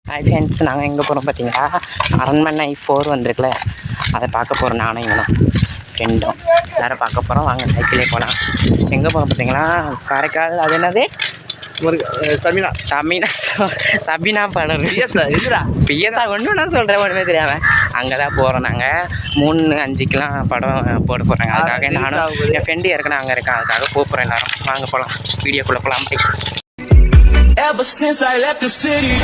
Hi friends, நாங்கள் எங்கே போகிறோம் பார்த்தீங்களா, அரண்மனை 4 வந்திருக்குல்ல, அதை பார்க்க போகிறோம். நானும் இவனும் ஃப்ரெண்டும் எல்லோரும் பார்க்க போகிறோம். வாங்க சைக்கிளே போகலாம். எங்கே போகிறோம் பார்த்தீங்களா, காரைக்கால். அது என்னது, சபினா படம். பிஎஸ்ஆ ஒன்று நான் சொல்கிறேன், ஒன்றுமே தெரியாமல். அங்கே தான் போகிறோம். நாங்கள் 3:05க்கெலாம் படம் போட போகிறாங்க. அதுக்காக நானும் என் ஃப்ரெண்டு ஏற்கனவே அங்கே இருக்கேன். அதுக்காக போகிறோம். எல்லோரும் வாங்க போகலாம். வீடியோக்குள்ளே போகலாம். Ever since I left the city.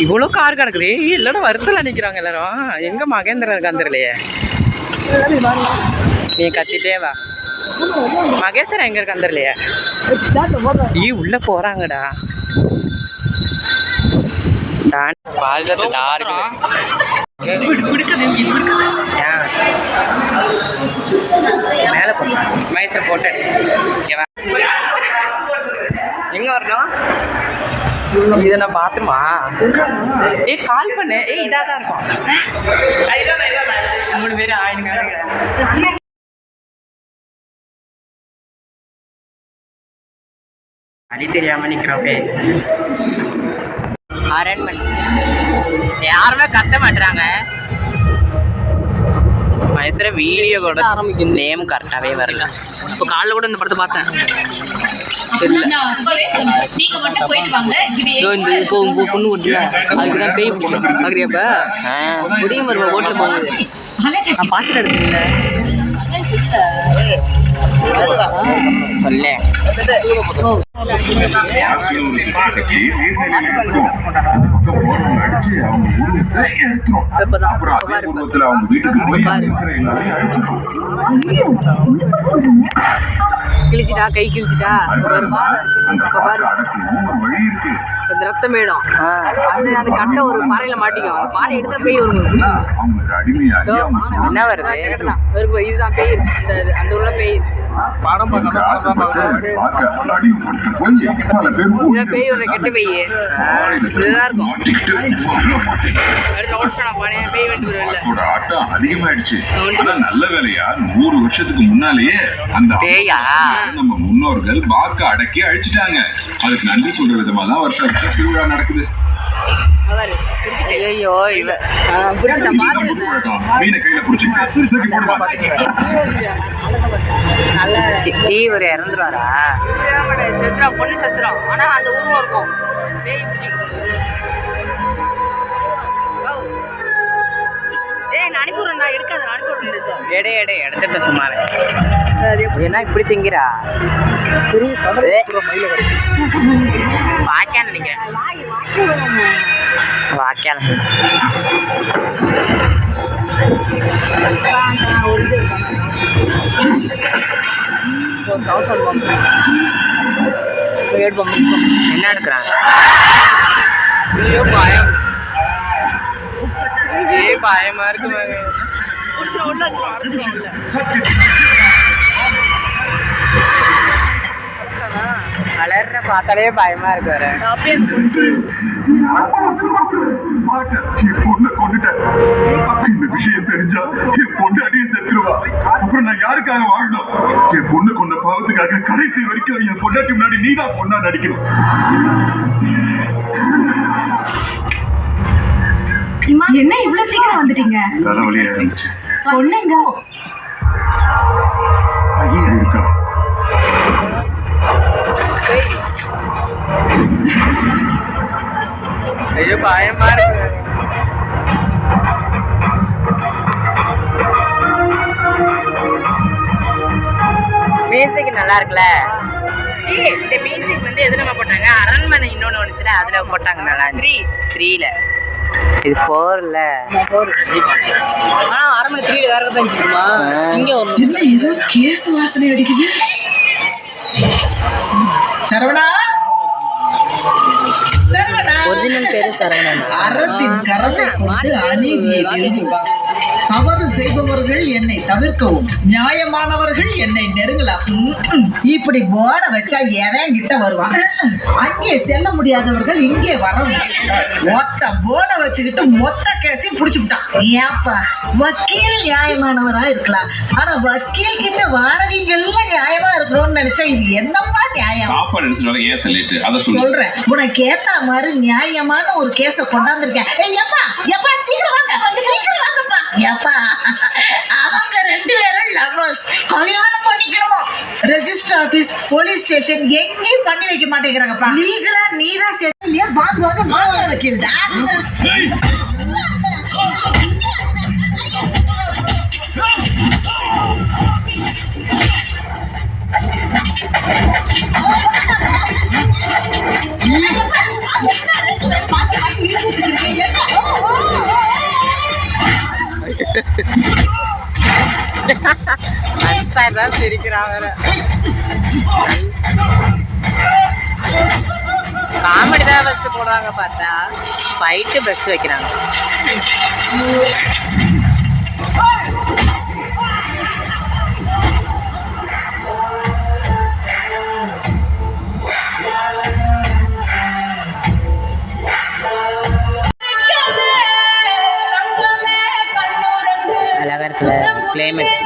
இவ்வளோ கார் கிடக்குது. எல்லாரும் வருஷம் நிற்கிறாங்க. எல்லாரும் எங்க மகேந்திரன் இருக்கான்னு தெரியலையே. நீ கத்திட்டே வா. மகேஸ்வரன் எங்க இருக்கான்னு தெரியலையே. உள்ள போறாங்கடா. மேல மைசூர் போட்டு எங்க வரணும். இதை நான் பாத்துருமா? கால் பண்ணு. இதா தான் இருக்கும். 3 பேர் ஆயிடுங்க. அடி தெரியாம நிக்கிறோம். அரண்மனை யாருமே கத்த மாட்டுறாங்க. மைசூர வீடியோ கூட ஆரம்பிக்கும். நேம் கரெக்டாகவே வரல. இப்போ காலைல கூட இந்த படத்தை பார்த்தேன். பொண்ணு ஓட்டுல அதுக்குதான் பேய் பிடிக்கும். பார்க்குறியாப்ப முடியும் வருவா ஓட்டில் போகுது. நான் பார்த்துட்டு எடுத்துருங்க சொல்ல. கிழிச்சிட்டா, கை கிழிச்சிட்டா, ரத்தம் வேணும். அது கட்ட ஒரு பாறையில மாட்டிக்கும். பாறை எடுத்த பேய் வரும். என்ன வருது? இதுதான் பேய். அந்த ஊர்ல பேய். பேய் ஒரு கெட்ட பேய். இதுதான் இருக்கும். பேய் வந்து அதிகமாயிடுச்சு. நல்ல வேலையா 100 வருஷத்துக்கு முன்னாலேயே அந்த பேயா நம்ம முன்னோர்கள் வாக்க அடக்கி அழிச்சிட்டாங்க. அதுக்கு நன்றி சொல்ற விதமா தான் வருஷம் வருஷம் திருவிழா நடக்குது. மீனை கையில புடிச்சுக்கிட்டு இவர் இறந்துருவாரா? செத்துரும், பொண்ணு செத்துரும். ஆனா அந்த உருவம் இருக்கும். எடுத்துட்டு சும்மாவே என்ன இப்படி திங்கிறா? வாக்கியான நீங்க வாக்கியான என்ன எடுக்கிறாங்க? பயம் பயமா இருக்கு. வளர்ற பார்த்தாலே பயமா இருக்கு. இந்த விஷயம் தெரிஞ்சா என் பொண்டாட்டியை செத்துருவா. அப்புறம் நான் யாருக்காக வாழணும்? என் பொண்ணு கொண்ட பாவத்துக்காக கடைசி வரைக்கும் என் பொண்டாட்டி முன்னாடி நீதான் பொண்ணா நடிக்கணும். என்ன இவ்வளவு சீக்கிரம் வந்துட்டீங்க? தலைவலியா இருந்துச்சு. பொண்ணுங்க இருக்கா? ஐயோ பயமா இருக்கு. மியூசிக் நல்லா இருக்குல்ல. இந்த மியூசிக் வந்து எது நம்ம போட்டாங்க? அரண்மனை இன்னொன்னு வந்துச்சுல, அதுல போட்டாங்க. நல்லா 3ல. இது 4ல. ஆனா அரண்மனை 3ல வேற தான் இருந்துச்சுமா. இங்க ஒரு என்ன ஏதோ கேஸ் வாசனை அடிக்குது. சரவணா, சரவணா, ஒரிஜினல் பேரு சரவணன். அறத்தின் கரத்தை கொண்டு அநீதியை வெல்லுவோம். தவறு செய்பவர்கள் என்னை தவிர்க்கவும், நியாயமானவர்கள் என்னை நெருங்கலாம். இப்படி போட வச்சா எவன் கிட்ட வருவான்? அங்கே செல்ல முடியாதவர்கள் இங்கே வரவும். மொத்த போட வச்சுக்கிட்டு மொத்த கேஸையும் புடிச்சுக்கிட்டான். ஏப்பா வக்கீல் நியாயமானவரா இருக்கலாம், ஆனா வக்கீல் கிட்ட வாரவங்க எல்லாம் நியாயமா இருக்கணும்னு நினைச்சா இது என்னப்பா நியாயம்? சாப்பாடு எடுத்துட்டு வர ஏன் தள்ளிட்டு அதை சொல்றேன். உனக்கு ஏத்த மாதிரி நியாயமான ஒரு கேஸ கொண்டாந்துருக்கேன். எப்பா எப்பா சீக்கிரம் வாங்க, சீக்கிரம் வாங்கப்பா. எப்பா அவங்க 2 பேரும் லவ்வர்ஸ், கல்யாணம் பண்ணிக்கணுமோ. ரெஜிஸ்டர் ஆபீஸ், போலீஸ் ஸ்டேஷன் எங்கேயும் பண்ணி வைக்க மாட்டேங்கிறாங்கப்பா. லீகலா நீதான் இல்லையா? வாங்க வாங்க வாங்க வக்கீல்டா. அன்சார் தான் சிரிக்கிறான் வேற. காமெடி தான் பஸ் போடுறாங்க பார்த்தா ஃபைட்டு பஸ் வைக்கிறாங்க. அழகா இருக்குல்ல கிளைமேட்.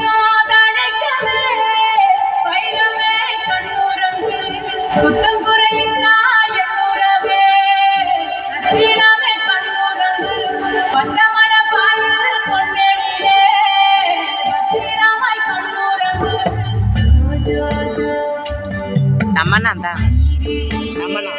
தம்மண்ணா தான் தம்மண்ணா.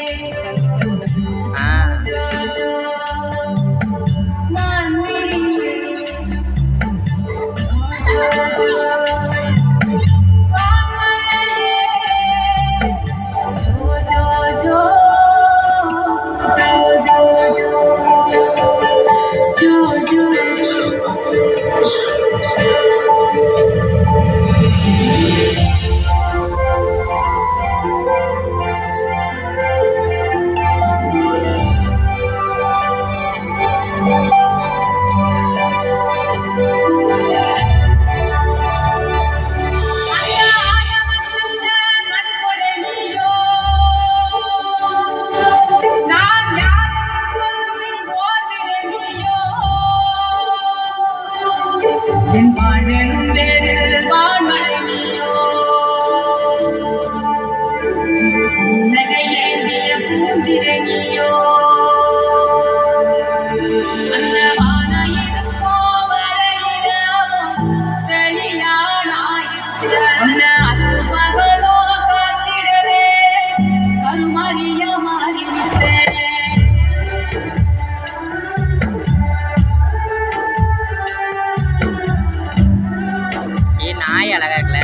நாய் அழகா இருக்குல்ல.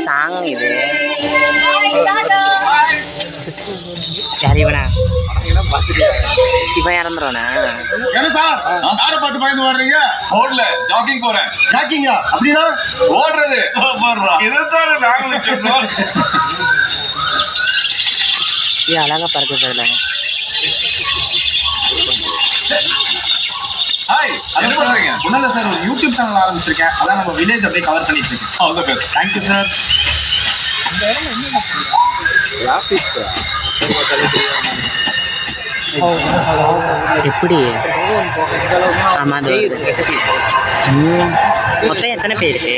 சாங் இது யார் இவனா? இவன் இறந்துருவானா? ஓடல ஜாக்கிங் போறேன். ஜாக்கிங்கா? அப்படின்னா ஓடுறது இதைத்தான் நாங்களும் சொன்னோம். இது அழகா பறக்குறதுல. ஹாய், என்ன பண்றீங்க? ஒன்றும் இல்லை சார், ஒரு யூடியூப் சேனல் ஆரம்பிச்சிருக்கேன். அதான் நம்ம வில்லேஜ் அப்படியே கவர் பண்ணிட்டு இருக்கேன். All the best. Thank you sir. எப்படி ஆமா அது மொத்தம் எத்தனை பேருக்கு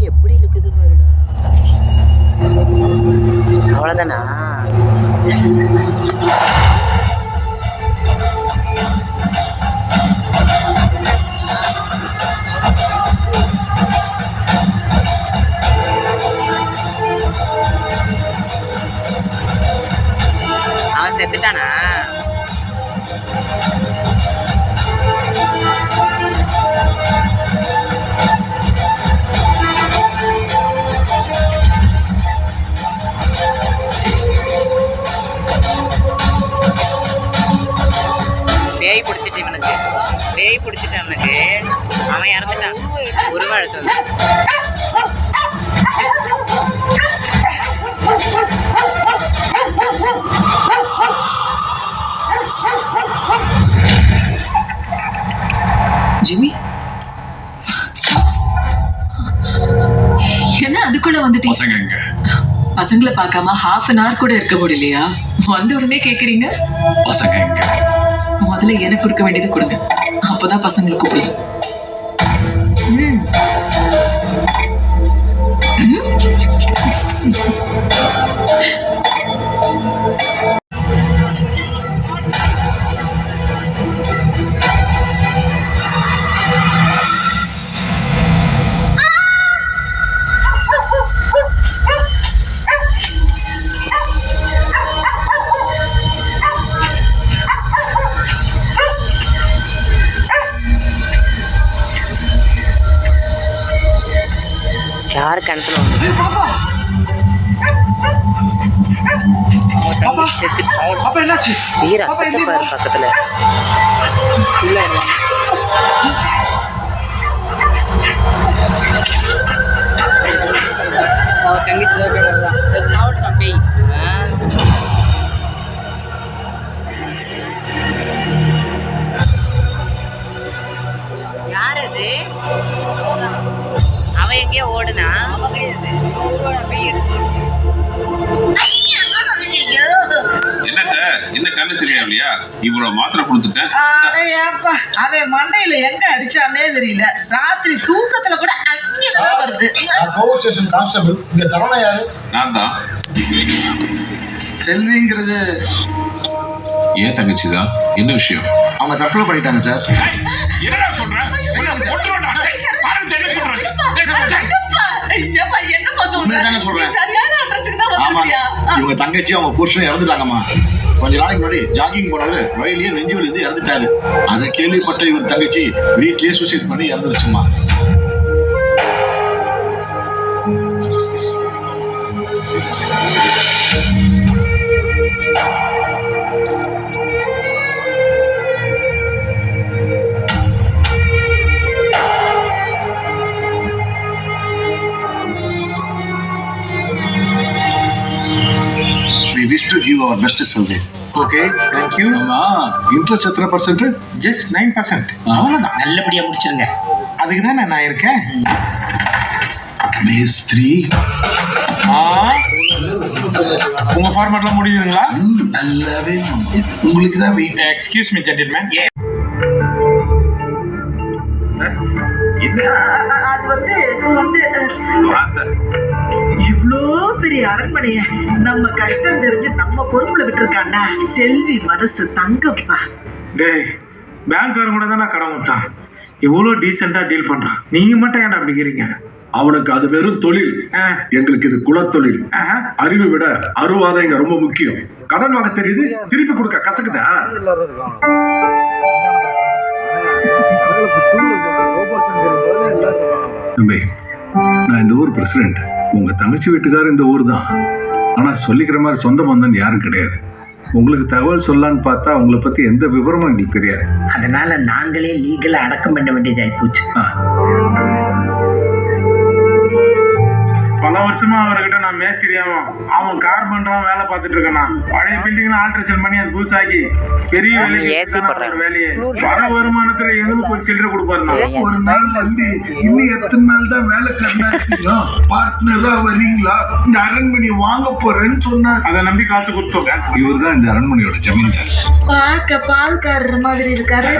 எப்படி இருக்குது அவ்வளோதானா அவன் செத்துட்டானா பேய் பிடிச்சிட்டு அவனுக்கு அவன் இறந்துட்டான் உருவாழ்த்து வந்து ஜிம்மி என்ன அதுக்குள்ள வந்துட்டீங்க? பசங்க எங்க? பசங்களை பார்க்காம half an hour கூட இருக்க முடியலையா? வந்த உடனே கேக்குறீங்க. பசங்க எங்க? முதல்ல எனக்கு கொடுக்க வேண்டியது கொடுங்க, அப்பதான் பசங்களுக்கு கூப்பிடுங்க. யாரு கிணத்துல வந்து செத்து பாப்பா என்னாச்சு? வீர பாரு பக்கத்துல யார் அது? அவன் எங்கேயோ ஓடுனா என்னத்த என்ன கண்ணு சரியாகலையா? இவ்வளவு மாத்திரை கொடுத்துட்டேன். அவன் மண்டையில எங்க அடிச்சானே தெரியல. ராத்திரி தூக்கத்துல கூட அங்கதான் வருது. Police station constable. இங்க சரவணா யாரு? நான் தான். செல்விங்கிறது ஏன் தங்கச்சி தான்? என்ன விஷயம்? அவங்க தற்கொலை பண்ணிட்டாங்க சார். என்னடா சொல்ற? இவங்க தங்கச்சி அவங்க புருஷன் இறந்துட்டாங்கம்மா. கொஞ்ச நாளைக்கு முன்னாடி ஜாகிங் போனவரு வயலியே நெஞ்சு விழுந்து இறந்துட்டாரு. அதை கேள்விப்பட்ட இவர் தங்கச்சி வீட்லயே சூசைட் பண்ணி இறந்துருச்சுமா. We wish to give our best service. Okay, thank you. Interest எத்தனை பர்சன்ட்? ஜஸ்ட் 9%. அவ்வளவுதான். நல்லபடியா முடிச்சிருங்க. அதுக்கு தானே நான் இருக்கேன். மேஸ்திரி உங்க ஃபார்மேட்லாம் முடியுதுங்களா? நல்லாவே உங்களுக்கு தான் வெயிட். Excuse me gentleman. அது வந்து இவ்ளோ பெரிய அரண்மனைய நம்ம கஷ்டம் தெரிஞ்சு நம்ம பொறுப்புல விட்டுருக்கான்னா செல்வி மனசு தங்கப்பா. டேய், பேங்க்காரன் கூட தானே கடன் கொடுத்தான். இவ்வளோ டீசெண்டா டீல் பண்றான். நீங்க மட்டும் ஏன்டா அப்படிங்கிறீங்க? அவனுக்கு அது வெறும் தொழில், எங்களுக்கு இது குலத்தொழில். அறிவை விட அருவாதம் இங்க ரொம்ப முக்கியம். கடன் வாங்க தெரியுது, திருப்பி கொடுக்க கசக்குதா? தம்பி, நான் இந்த ஊர் பிரசிடென்ட். உங்க தங்கச்சி வீட்டுக்காரர் இந்த ஊர் தான். ஆனா சொல்லிக்கிற மாதிரி சொந்த பந்தம் யாரும் கிடையாது. உங்களுக்கு தகவல் சொல்லலான்னு பார்த்தா உங்களை பத்தி எந்த விவரமும் எங்களுக்கு தெரியாது. அதனால நாங்களே லீகலா அடக்கம் பண்ண வேண்டியதாகி போச்சு. பல வருஷமா அவர்கிட்ட நான் மேஸ்திரியாவும் அவன் கார்பெண்டராவும் வேலை பார்த்துட்டு இருக்கேன்னா. பழைய பில்டிங் ஆல்ட்ரேஷன் பண்ணி அது புதுசாக்கி பெரிய வேலையை வர வருமானத்துல எங்களுக்கு ஒரு சில்லறை கொடுப்பாருண்ணா. ஒரு நாள் வந்து இன்னும் எத்தனை நாள் தான் வேலை கண்ணா பார்ட்னரா வரீங்களா? இந்த அரண்மனையை வாங்க போறேன்னு சொன்னார். அதை நம்பி காசு கொடுத்தோம். இவர் தான் இந்த அரண்மனையோட ஜமீன்தார். பார்க்க பால்காரர் மாதிரி இருக்காரு.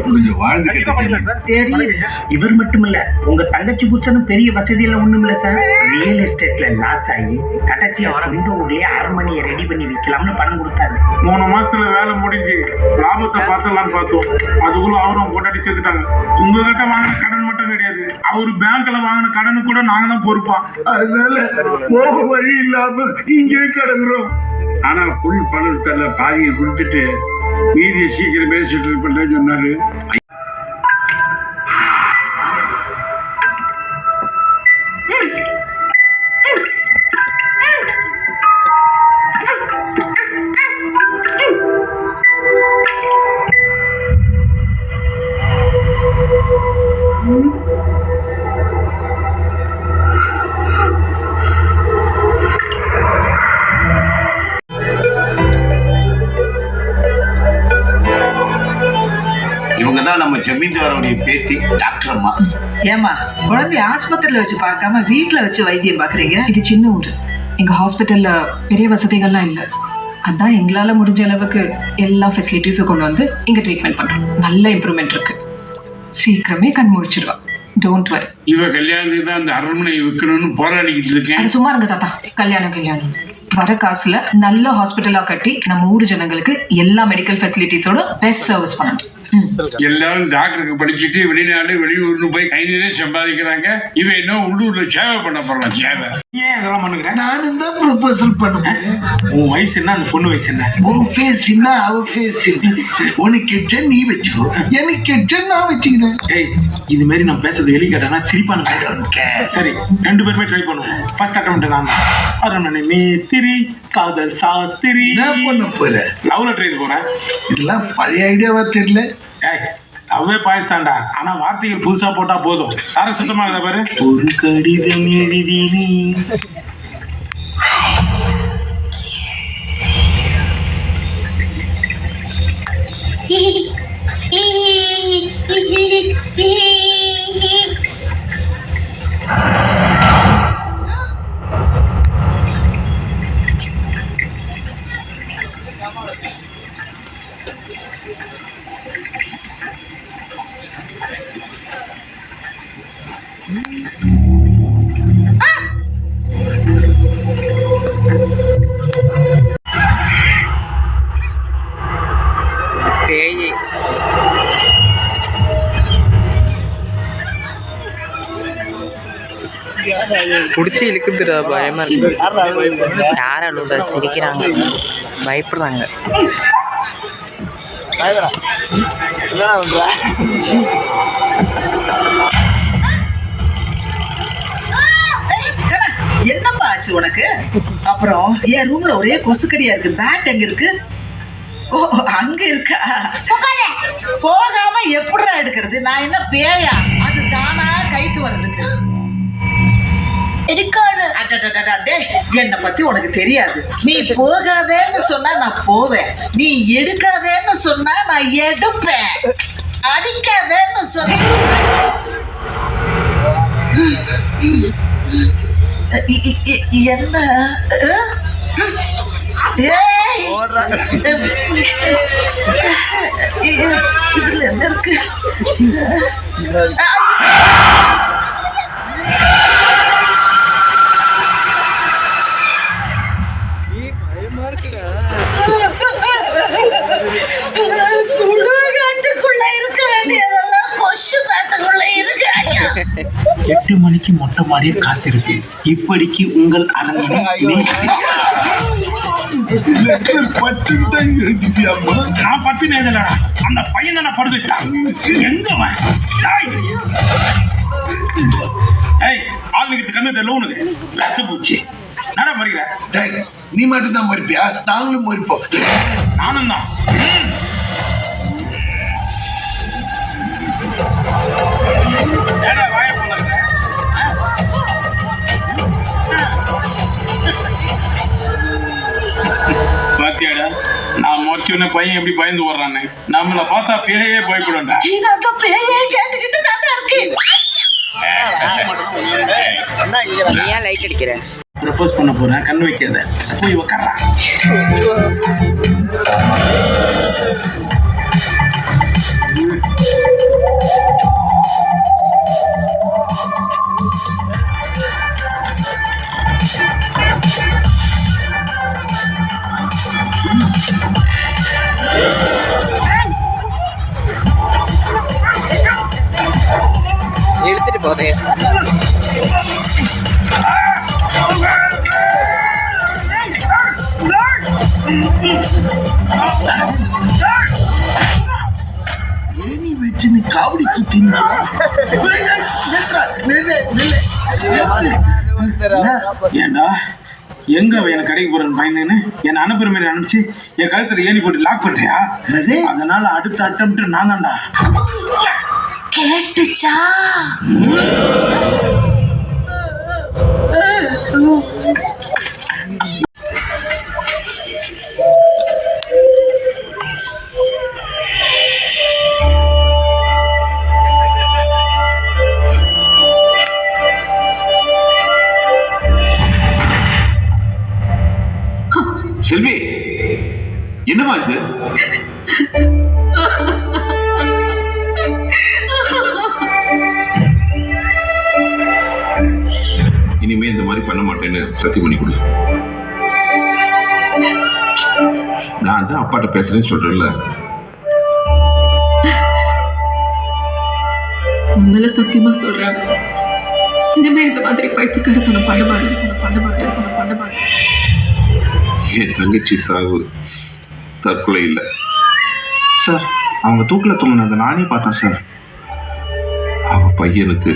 கொஞ்சம் வாழ்ந்து தெரியும். இவர் மட்டும் இல்ல, உங்க தங்கச்சி புருஷனும் பெரிய வசதி எல்லாம் ஒண்ணும் இல்ல சார். ரியல் எஸ்டேட்ல லாஸ் ஆகி கடைசியா சொந்த ஊர்லயே அரண்மனையை ரெடி பண்ணி விற்கலாம்னு பணம் கொடுத்தாரு. 3 மாசத்துல வேலை முடிஞ்சு லாபத்தை பார்த்தலாம்னு பார்த்தோம். அதுக்குள்ள அவரும் கொண்டாடி சேர்த்துட்டாங்க. உங்ககிட்ட வாங்கின கடன் மட்டும் கிடையாது, அவரு பேங்க்ல வாங்கின கடனு கூட நாங்க தான் பொறுப்பா. அதனால போக வழி இல்லாம இங்கே கிடக்குறோம். ஆனா புல் பணத்துல பாதியை கொடுத்துட்டு மீதியை சீக்கிரமே செட்டில் பண்றேன்னு சொன்னாரு. இவங்க தான் நம்ம ஜமீன்தாரோடைய பேத்தி டாக்டர் அம்மா. ஏமா குழந்தைய ஆஸ்பத்திரியில வச்சு பார்க்காம வீட்டுல வச்சு வைத்தியம் பாக்குறீங்க? இது சின்ன ஊர். எங்க ஹாஸ்பிட்டல்ல பெரிய வசதிகள்லாம் இல்லை. அதான் எங்களால முடிஞ்ச அளவுக்கு எல்லா ஃபெசிலிட்டிஸும் கொண்டு வந்து இங்க ட்ரீட்மெண்ட் பண்றோம். நல்ல இம்ப்ரூவ்மெண்ட் இருக்கு. சீக்கிரமே கண் முடிச்சிடுவா. Don't worry. இவ கல்யாணத்துக்கு தான் அந்த அரண்மனையை விற்கணும்னு போராடிக்கிட்டு இருக்கேன். அது சும்மா இருங்க தாத்தா. கல்யாணம் வர காசுல நல்ல ஹாஸ்பிட்டலா கட்டி நம்ம ஊர் ஜனங்களுக்கு எல்லா மெடிக்கல் ஃபெசிலிட்டிஸோட பெஸ்ட் சர்வீஸ் பண்ணணும். எல்லாரும் டாக்டருக்கு படிச்சுட்டு வெளிநாடு வெளியூர்னு போய் கை நிறைய சம்பாதிக்கிறாங்க. இவன் இன்னும் உள்ளூர்ல சேவை பண்ண போறான். சேவை ஏன் இதெல்லாம் பண்ணுகிறேன்? நானும் தான் ப்ரொபோசல் பண்ணுவேன். உன் வயசு என்ன, அந்த பொண்ணு வயசு என்ன? உன் ஃபேஸ் என்ன, அவ ஃபேஸ் உனக்கு கிட்ட நீ வச்சுக்கோ, எனக்கு கிட்ட நான் வச்சுக்கிறேன். ஏய், இது மாதிரி நான் பேசுறது வெளியே கேட்டா சிரிப்பானு. சரி, 2 பேருமே ட்ரை பண்ணுவோம். ஃபர்ஸ்ட் அட்டெம்ப்ட் நான் தான். அரண்மனை மேஸ்திரி, காதல் சாஸ்திரி. என்ன பண்ண போறேன்? லவ் லெட்டர் எழுத போறேன். இதெல்லாம் பழைய ஐடியாவா தெரியல. ஏய், அவ்வே பாயஸ்தான்டா. ஆனா வார்த்தைகள் புதுசா போட்டா போதும். தர சுத்தமா இருந்தா பாரு. ஒரு கடிதம் எழுதினி. பேய் புடிச்சு இழுக்குதுடா. பயமா இருக்கு. யாரும் அழுதா சிரிக்கிறாங்க, பயப்படுறாங்க. என்னப்பா ஆச்சு உனக்கு? அப்புறம் என் ரூம்ல ஒரே கொசுக்கடியா இருக்கு. பேட் எங்க இருக்கு? ஓ, அங்க இருக்கா? போகாம எப்படிடா எடுக்கிறது? நான் என்ன பேயா? அது தானா கைக்கு வர்றதுக்கு என்னை பத்தி உனக்கு தெரியாது. நீ போகாதேன்னு சொன்னா நான் போவேன், நீ எடுக்காதேன்னு சொன்னா நான் எடுப்பேன், அடிக்காதேன்னு சொன்ன என்ன? இதுல என்ன இருக்கு? சுடுகாட்டுக்குள்ள இருக்க வேண்டியதெல்லாம் கொசு காட்டுக்குள்ள இருக்காங்க. 8 மணிக்கு மொட்டை மாடியில் காத்திருப்பேன். இப்படிக்கு உங்கள் அரண்மனை மேஸ்திரி. நான் 10 எழுதலடா. அந்த பையன் தானே படுத்து வச்சுட்டான். எங்க ஏய், ஆள் நிக்கிறது கண்ணு தெரியல உனக்கு. லச பூச்சி நட மறிக்கிற. நீ மட்டும் தான் மறிப்பியா? நாங்களும் மறிப்போம். நானும் தான். வாய போல சொன்ன பையன் எப்படி பயந்து வர்றான்னு. நம்மள பார்த்தா பேயே பயப்படும்டா. இது அந்த பேயே கேட்டுக்கிட்டு தாண்டா இருக்கு. நீ ஏன் லைட் அடிக்கிற? ப்ரப்போஸ் பண்ண போறேன், கண்ணு வைக்காத, போய் உக்காரா. இழுத்துட்டு போதே. ஏனி வச்சுன்னு காவடி சுத்தி ஏண்டா எங்க அவ எனக்கு கடைக்கு போறேன்னு பயந்துன்னு என்ன அனுப்புற மாதிரி அனுப்பிச்சு என் கழுத்துல ஏணி போட்டு லாக் பண்றியா? அதனால அடுத்த அட்டம் நான் தான்டா. கேட்டுச்சா? செல்வி, என்னமா இது? இனிமே இந்த மாதிரி பண்ண மாட்டேன்னு சத்தியம் பண்ணி கொடு. நான் தான் அப்பாட்ட பேசுறேன்னு சொல்றேன்ல. உண்மையில சத்தியமா சொல்றேன், இனிமே இந்த மாதிரி பைத்தியக்காரத்தனம் பண்ண மாட்டேன். என் தங்கச்சி சாவு தற்கொலை இல்லை சார். அவங்க தூக்கில் தூங்கினதை நானே பார்த்தேன் சார். அவ பையனுக்கு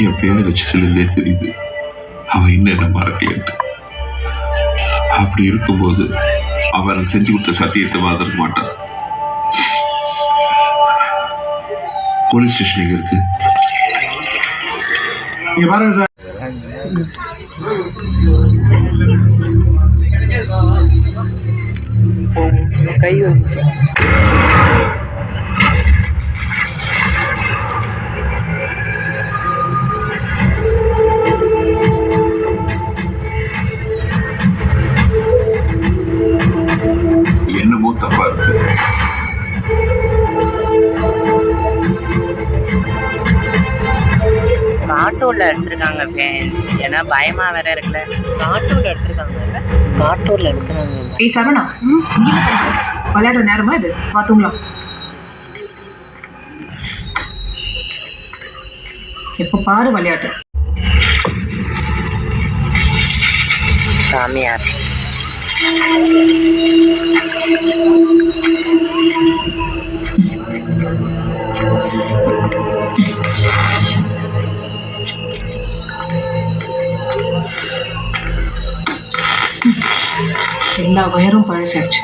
என் பேரை வச்சதுலேருந்தே தெரியுது அவன் இன்னும் என்ன மறக்கலன்ட்டு. அப்படி இருக்கும்போது அவன் எனக்கு செஞ்சு கொடுத்த சத்தியத்தை மறந்துருக்க மாட்டான். போலீஸ் ஸ்டேஷன் எங்க இருக்கு? இங்க பாருங்க சார். கை என்னமோ தப்பா இருக்கு. காட்டூர்ல எடுத்திருக்காங்க ஃப்ரெண்ட்ஸ். ஏன்னா பயமா வேற இருக்குல்ல. காட்டூர்ல எடுத்திருக்காங்க. காட்டூர்ல எடுக்கிறாங்க. ஏய் சரவணா, விளையாடுற நேரமா இது? பார்த்துங்களா? எப்போ பாரு விளையாட்டு. சாமியார் எல்லா வயரும் பழசாச்சு.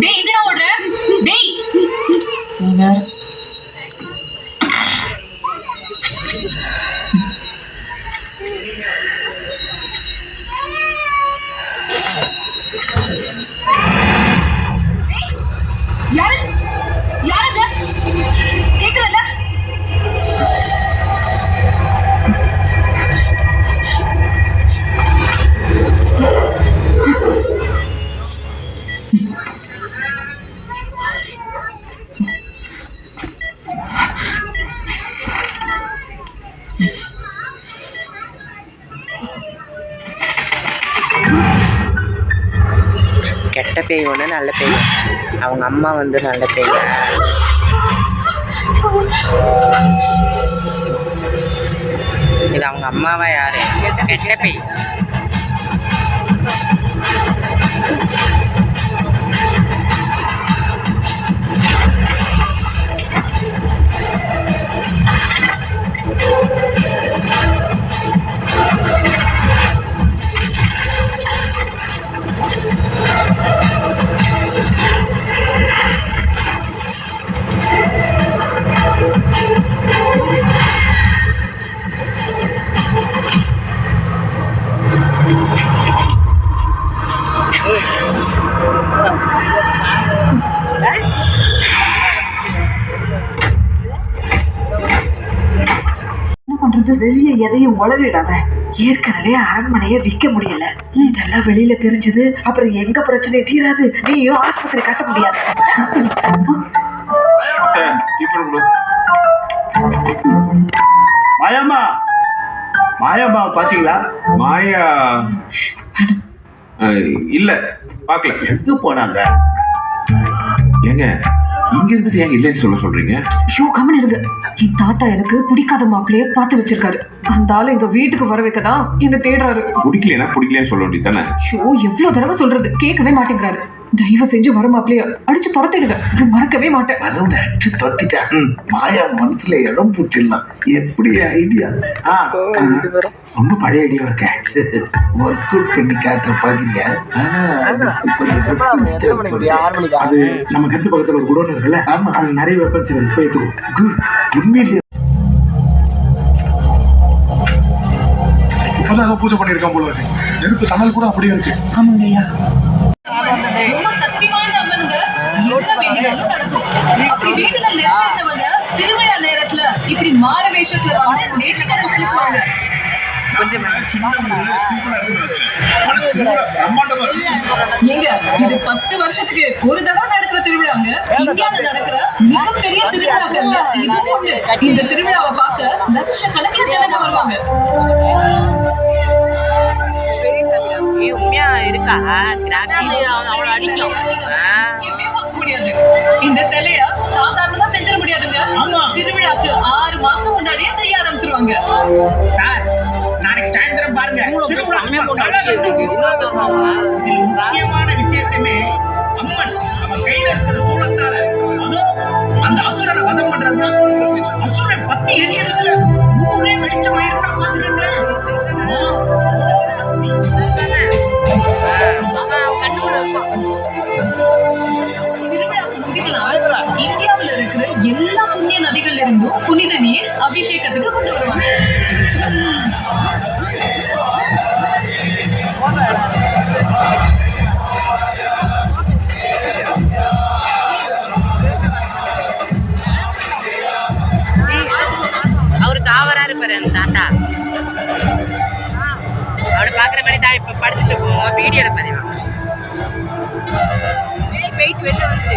டேய் எங்கடா ஓடுற? டேய் வேற கெட்ட பேய் ஒன்று, நல்ல பேய். அவங்க அம்மா வந்து நல்ல பேய். இது அவங்க அம்மாவா யாரு? கெட்ட பேய். வெளியே எதையும் உளறிடாத. ஏற்கனவே அரண்மனையை விற்க முடியல, இதெல்லாம் வெளியில தெரிஞ்சது அப்புறம் எங்க பிரச்சனை தீராது, நீயும் ஆஸ்பத்திரி கட்ட முடியாது. மாயாமா மாயாமா பாத்தீங்களா? மாயா இல்ல பாக்கல. எங்க போனாங்க? ஏங்க இங்க இருந்துட்டு ஏங்க இல்லைன்னு சொல்றீங்க? ஷோ கம்மன் இருங்க. என் தாத்தா எனக்கு பிடிக்காத மாப்பிள்ளைய பார்த்து வச்சிருக்காரு. அந்த ஆளு எங்க வீட்டுக்கு வர வைக்கதான் என்ன தேடுறாரு. பிடிக்கலன்னு சொல்ல வேண்டியது தானே? ஷோ எவ்வளவு தடவை சொல்றது, கேட்கவே மாட்டேங்கிறாரு. தயவு செஞ்சு வர மாப்பிள்ளைய அடிச்சு துரத்திடுங்க, மறக்கவே மாட்டேன். வரவனை அடிச்சு துரத்திட்டேன். மாயா மனசுல இடம் பூச்சிடலாம். எப்படி ஐடியா? ரொம்ப பழைய ஐடியா இருக்க. ஒர்க் அவுட் பண்ணி காட்டுற பாக்குறியா? அது நம்ம கருத்து பக்கத்துல ஒரு குடோன் இருக்குல்ல, அது நிறைய வெப்பன்ஸ் போய் உண்மையிலேயே இப்பதான் ஏதோ பூஜை பண்ணிருக்கான் போல இருக்கு. நெருப்பு தணல் கூட அப்படியே இருக்கு. ஆமாங்க ஐயா. திருவிழா நேரத்துல இப்படி மாறு வேஷத்துல கொஞ்சம் இது 10 வருஷத்துக்கு ஒரு தடவை நடக்கிற திருவிழாங்க. இந்தியால நடக்கிற மிகப்பெரிய திருவிழாக்கள்ல இது ஒண்ணு. இந்த திருவிழாவை பார்க்க லட்சக்கணக்கில் ஜனங்க வருவாங்க. உண்மையா இருக்கா? இந்த சிலைய சாதாரணமா செஞ்சிட முடியாதுங்க. திருவிழாக்கு 6 மாசம் முன்னாடியே செய்ய ஆரம்பிச்சிருவாங்க. சார் நாளைக்கு சாயந்தரம் பாருங்க. முக்கியமான விசேஷமே அம்மன் அவன் கையில இருக்கிற சூளத்தால அந்த அசுரனை வதம் பண்றது. அசுரன் பத்தி எரியறதுல ஊரே வெளிச்சமாயிருந்தா பாத்துக்கங்க. இந்தியாவில் இருக்கிற எல்லா புண்ணிய நதிகள்ல இருந்தும் புனித நீர் அபிஷேகத்துக்கு கொண்டு வருவாங்க. அவரு காவரா இருப்பாரு அந்த தாத்தா. அவனை பாக்குற மாதிரி தான் இப்ப படுத்துட்டு போவோம். வீடியோ எடுப்பாரு. போயிட்டு வெளில வந்து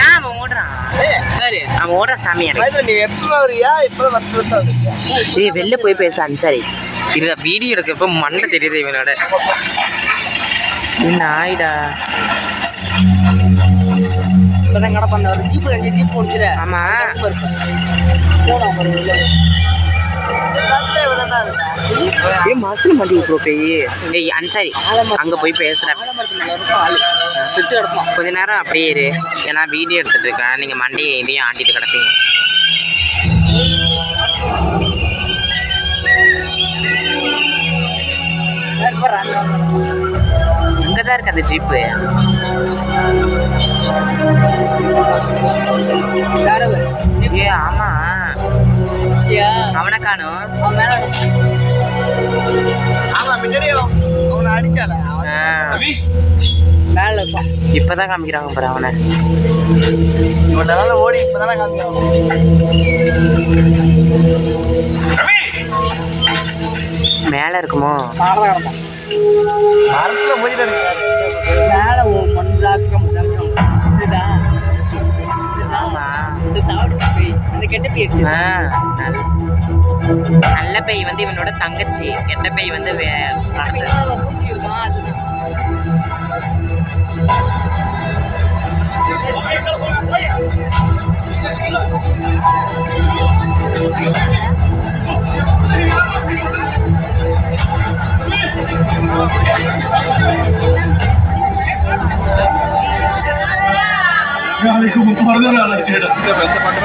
ஏன் அவன் ஓடுறான்? அவன் ஓடுற சாமி வெளில போய் பேச அன்சாரி இல்ல. வீடியோ எடுக்கப்ப மண்டை தெரியுது இவனோட. என்ன ஆயிடா ஆமா மக்கள் மண்டி போய் அன்சாரி அங்க போய் பேசுறேன். கொஞ்ச நேரம் அப்படியே இரு, ஏன்னா வீடியோ எடுத்துட்டு இருக்கேன். நீங்க மண்டியை இதையும் ஆண்டிட்டு கிடப்பீங்க. இங்கதான் இருக்கு அந்த ஜீப்பு. ஏ ஆமா அவனை காணும். இப்பதான் காமிக்கிறாங்க பாரு அவனை. ஓடி இப்பதானே காமிக்கிறாங்க. மேல இருக்குமோ? மரத்துல போயிட்டு மேல நல்ல பை வந்து இவனோட தங்கச்சி, கெட்ட பை வந்து நாளைக்கு பிறந்த நாள் ஆச்சுடா.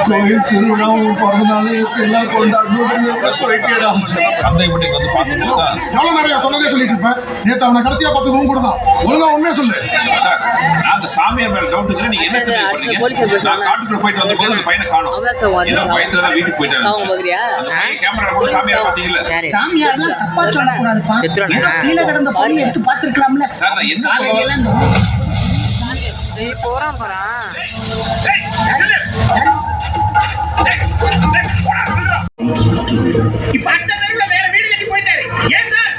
கோயில் திருவிழாவும் பிறந்த நாள் எல்லாம் கொண்டாடணும். சந்தைப்பட்டிக்கு வந்து பார்த்துட்டு எவ்வளவு நிறைய சொன்னதே சொல்லிட்டு இருப்பேன். நேற்று அவனை கடைசியா பார்த்து கூட தான். ஒழுங்கா உண்மையா சொல்லு சார். நான் அந்த அந்த சாமியார் மேல டவுட்டுங்க நீங்க என்ன சந்தேகம் பண்றீங்க? நான் காட்டுக்குள்ள போயிட்டு வந்த போது அந்த பையனை காணோம். ஏதோ பயத்துல தான் வீட்டுக்கு போயிட்டாங்க. அந்த பையன் கேமரா கூட சாமியார் பாத்தீங்கல்ல? சாமியார்லாம் தப்பா சொல்லக்கூடாதுப்பா. ஏதோ கீழே கிடந்த பொருள் எடுத்து பார்த்திருக்கலாம்ல. சார் நான் என்ன சொல்றேன்? போறான் இப்ப அடுத்த தெருவுல வேற வீடு கட்டி போயிட்டாரு. ஏன் சார்?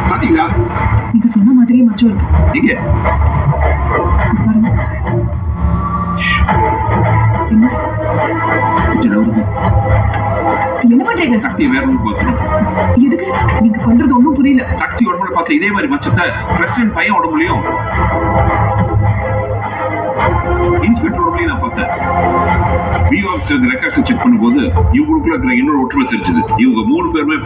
பாத்தீங்களா? நீங்க சொன்ன மாதிரியே மச்சம் இருக்கு. நீங்க என்ன பண்றீங்க? சக்தி வேற ஒன்று பார்த்தோம். எதுக்கு? நீங்க பண்றது ஒண்ணும் புரியல. சக்தி உடம்புல பார்த்த இதே மாதிரி மச்சத்தை பிரசிடென்ட் பையன் உடம்புலையும் இன்ஸ்பெக்டர் உடம்புலையும் நான் பார்த்தேன். வியூ ஆஃபீஸர் ரெக்கார்ட்ஸ் செக் பண்ணும்போது இவங்களுக்குள்ள இருக்கிற இன்னொரு ஒற்றுமை தெரிஞ்சது. இவங்க 3 பேருமே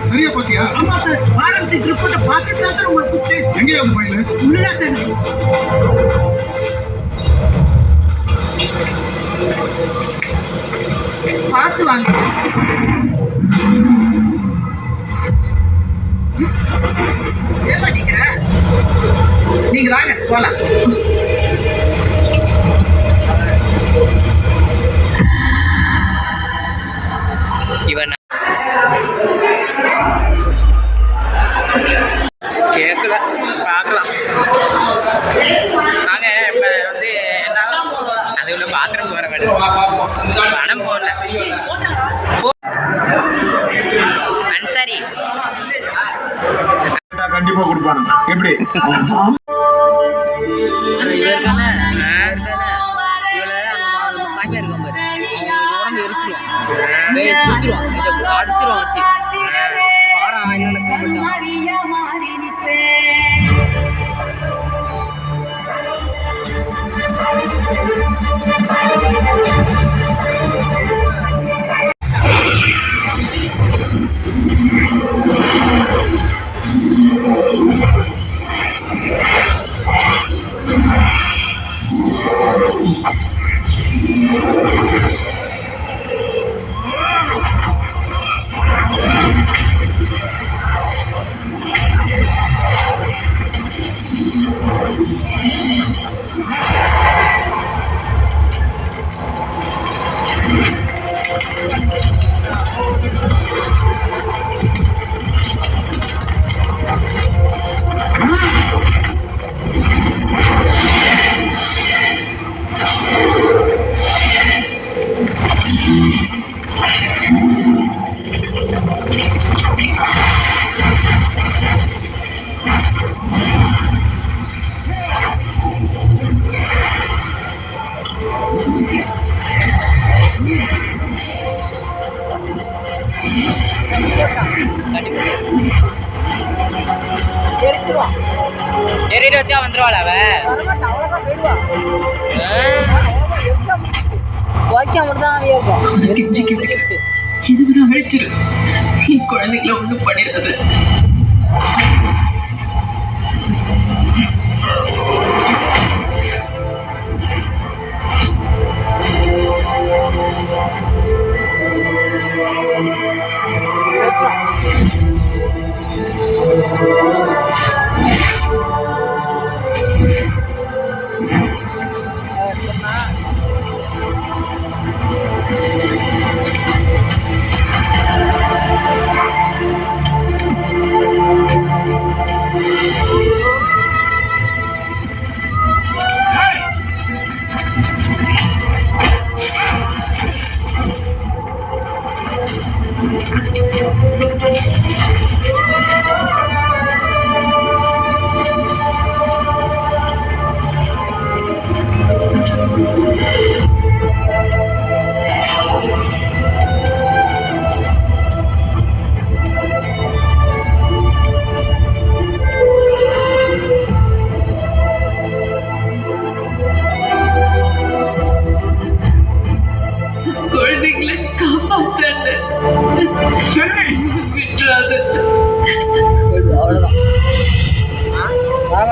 சரியா பாத்தியா? ஆமா சார், ஃபாரன்சிக் ரிப்போர்ட்டை பார்த்துட்டு தான் உங்களை கூப்பிட்டேன். எங்கேயாவது பையன் உள்ளதா சார். பார்த்து வாங்க. ஏன் மாட்டீங்க? நீங்க வாங்க போலாம். இவன் கேட்கல பார்க்கலாம். நாங்க இப்ப வந்து அது உள்ள பாத்ரூம் போற வேண்டிய பணம் போடல. அன்சாரி கண்டிப்பா கொடுப்பானு. எப்படி சாமியா இருக்கும் பாரு, உடம்பு எரிச்சிருவான், அடிச்சிருவான் வச்சு பாரா என்ன ஏறிட்டு வச்சா வந்துருவாள் அவ. இதுதான் அழிச்சிரு. நீ குழந்தைகளை ஒண்ணும் பண்ணிருந்தது.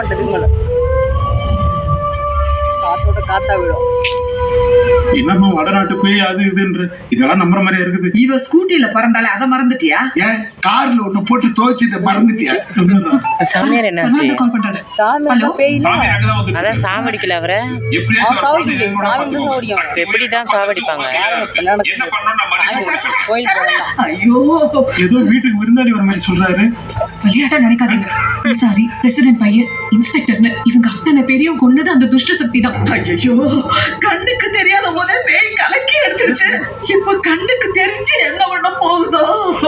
கட்டத்துக்கு மேல காத்தோட காத்தா விடும். என்னம்மா வடநாட்டு போய் அது இதுன்ற இதெல்லாம் நம்புற மாதிரியா இருக்குது. இவ ஸ்கூட்டில பறந்தாலே அதை மறந்துட்டியா? ஏன் கார்ல ஒண்ணு போட்டு துவைச்சதை மறந்துட்டியா? சாமியார் என்னாச்சு? கால் பண்றாரு. சாமியார் பேய்ல சாமி அங்கதான் வந்து அதான் சாவடிக்கல அவரை. எப்படியாச்சும் அவர் குழந்தைய என் கூட சாமி பார்த்துக்கோங்க. எப்படிதான் சாவடிப்பாங்க? என்ன பண்ணணும் நான் மன்னிச்சு கொடுக்க சொல்றேன். கோயில் போகலாம். ஐயோ, ஏதோ வீட்டுக்கு விருந்தாளி வர மாதிரி சொல்றாரு. விளையாட்டா நினைக்காதீங்க. சாரி, பிரசிடென்ட் பையன் இன்ஸ்பெக்டர்னு இவங்க அத்தனை பேரையும் கொன்னது அந்த துஷ்ட சக்தி தான். ஐயோ, கண்ணுக்கு தெரியாத போதே பேய் கலக்கி எடுத்துருச்சு. இப்ப கண்ணுக்கு தெரிஞ்சு என்ன பண்ண போகுதோ?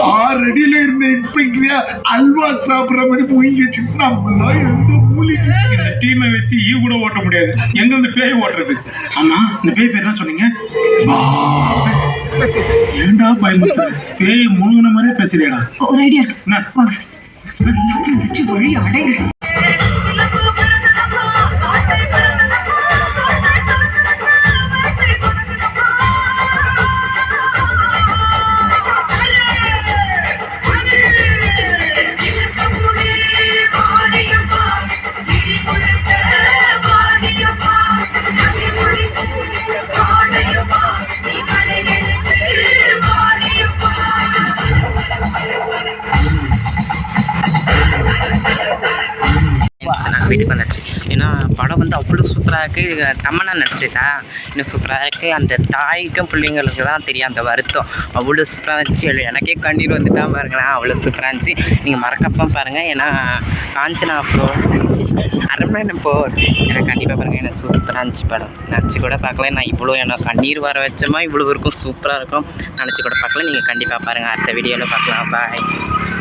6 அடியில இருந்த இன்ஸ்பெக்டரியா அல்வா சாப்பிடுற மாதிரி முயங்கிச்சு. நம்மளாம் எந்த மூலிகை இந்த டீமை வச்சு ஈ கூட ஓட்ட முடியாது. எங்க இந்த பேய் ஓட்டுறது? ஆமா, இந்த பேய் பேர் என்ன சொன்னீங்க? ஏண்டா பயமுறுத்துற? பேய் முழுங்கின மாதிரியே பேசுறியாடா? ஒரு ஐடியா இருக்கு. என்ன? வாங்க, எல்லாத்தையும் வச்சு வழி அடைங்க. நான் வீட்டுக்கு வந்தாச்சு. ஏன்னா படம் வந்து அவ்வளோ சூப்பராக இருக்குது. தமன்னா நடிச்சிட்டா இன்னும் சூப்பராக இருக்குது. அந்த தாய்க்கும் பிள்ளைங்களுக்கு தான் தெரியும் அந்த வருத்தம். அவ்வளோ சூப்பராக இருந்துச்சு. எனக்கே கண்ணீர் வந்துட்டா பாருங்களேன், அவ்வளோ சூப்பராக இருந்துச்சு. நீங்கள் மறக்கப்போ பாருங்கள். ஏன்னா காஞ்சனா அப்போ அரண்மனை போர் எனக்கு கண்டிப்பாக பாருங்கள். எனக்கு சூப்பராக இருந்துச்சு படம். நினச்சி கூட பார்க்கல நான் இவ்வளோ எனக்கு கண்ணீர் வர வச்சமா இவ்வளோ இருக்கும். சூப்பராக இருக்கும். நினச்சி கூட பார்க்கல. நீங்கள் கண்டிப்பாக பாருங்கள். அடுத்த வீடியோவில் பார்க்கலாம். பாய்.